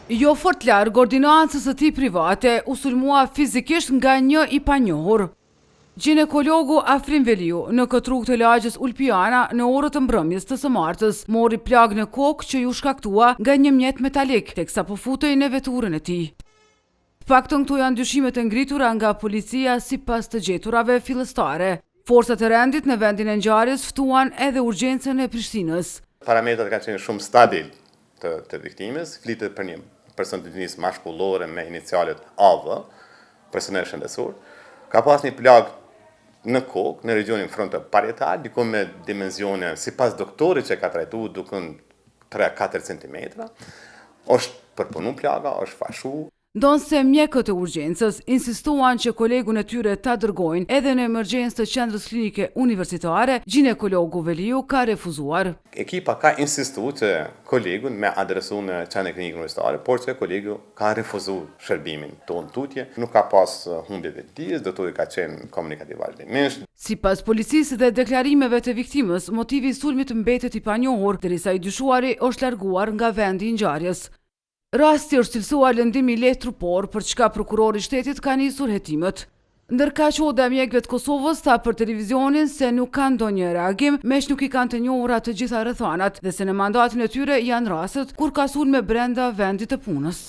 Jo fort larg ordinancës së tij private u sulmua fizikisht nga një i panjohur. Ginekologu Afrim Veliu në këtë rrugë të lagjës Ulpiana në orët të mbrëmjes të së martës mori plag në kokë që ju shkaktua nga një mjet metalik teksa po futej në veturën e tij. Paktën këto janë dyshimet e ngritura nga policia sipas të gjeturave fillestare. Forcat e rendit në vendin e ngjarjes ftuan edhe urgjencën e Prishtinës. Parametrat kanë qenë shumë stabil të viktimës, flitet për një person të definisë mashkullore me inicialet AV, personel shëndetësor. Ka pas një plag në kokë, në regionin frontoparietal, dikon me dimensione, sipas doktorit që ka trajtuar, dukon 3-4 cm. Është përpunu plaga, është fashu. Ndonse mjekët e urgjencës insistuan që kolegun e tyre ta dërgojnë edhe në emergjencë të qendrës klinike universitare, ginekologu Veliu ka refuzuar. Ekipa ka insistuar që kolegun me adresu në qendrën klinike universitare, por që kolegu ka refuzuar shërbimin tonë tutje. Nuk ka pas humbje vetëdijes, doktori ka qenë komunikativ vazhdimisht. Sipas policisë dhe deklarimeve të viktimës, motivi i sulmit mbetet i panjohur, derisa i dyshuari është larguar nga vendi i ngjarjes. Rasti është cilësuar lëndimi i lehtë trupor, për çka prokurori i shtetit ka nisur hetimet. Ndërkaq oda e mjekëve të Kosovës tha për televizionin se nuk kanë ndonjë reagim, meq nuk i kanë të njohura të gjitha rrethanat dhe se në mandatin e tyre janë rastet kur ka sulme brenda vendit të punës.